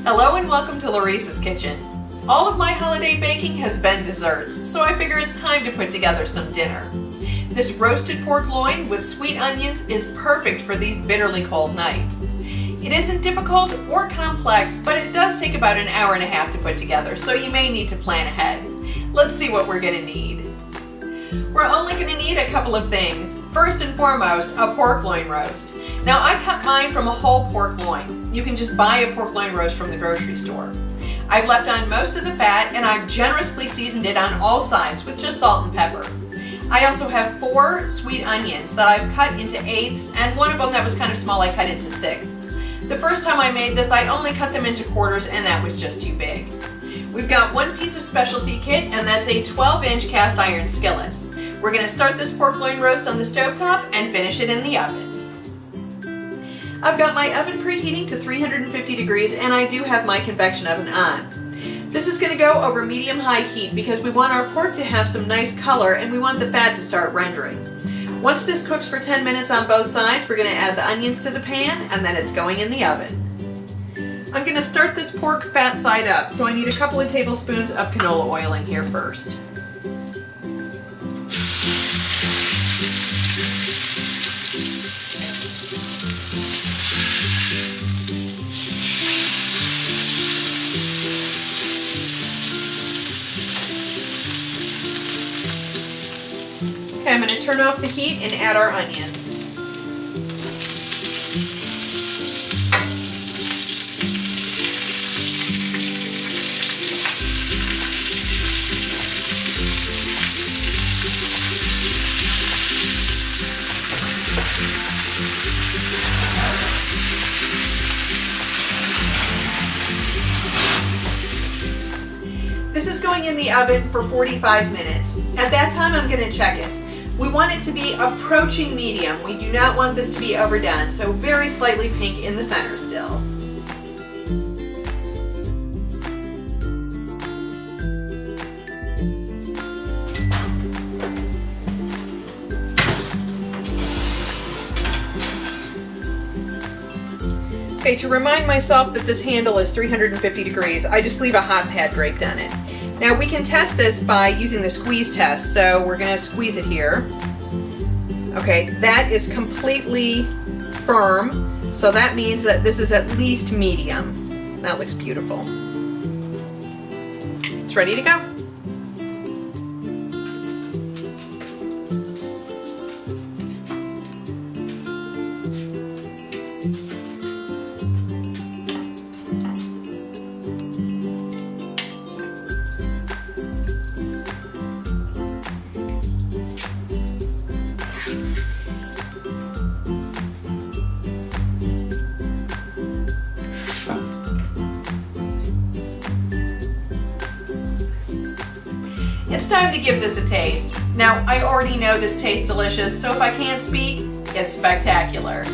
Hello and welcome to Laurice's kitchen. All of my holiday baking has been desserts, so I figure it's time to put together some dinner. This roasted pork loin with sweet onions is perfect for these bitterly cold nights. It isn't difficult or complex, but it does take about an hour and a half to put together, so you may need to plan ahead. Let's see what we're going to need. We're only going to need a couple of things. First and foremost, a pork loin roast. Now I cut mine from a whole pork loin. You can just buy a pork loin roast from the grocery store. I've left on most of the fat and I've generously seasoned it on all sides with just salt and pepper. I also have 4 sweet onions that I've cut into eighths, and one of them that was kind of small I cut into sixths. The first time I made this I only cut them into quarters and that was just too big. We've got one piece of specialty kit, and that's a 12-inch cast iron skillet. We're going to start this pork loin roast on the stovetop and finish it in the oven. I've got my oven preheating to 350 degrees and I do have my convection oven on. This is going to go over medium-high heat because we want our pork to have some nice color and we want the fat to start rendering. Once this cooks for 10 minutes on both sides, we're going to add the onions to the pan and then it's going in the oven. I'm going to start this pork fat side up, so I need a couple of tablespoons of canola oil in here first. Okay, I'm going to turn off the heat and add our onions. This is going in the oven for 45 minutes. At that time, I'm going to check it. We want it to be approaching medium. We do not want this to be overdone, so very slightly pink in the center still. Okay, to remind myself that this handle is 350 degrees, I just leave a hot pad draped on it. Now we can test this by using the squeeze test, so we're going to squeeze it here. Okay, that is completely firm, so that means that this is at least medium. That looks beautiful. It's ready to go. It's time to give this a taste. Now, I already know this tastes delicious, so if I can't speak, it's spectacular.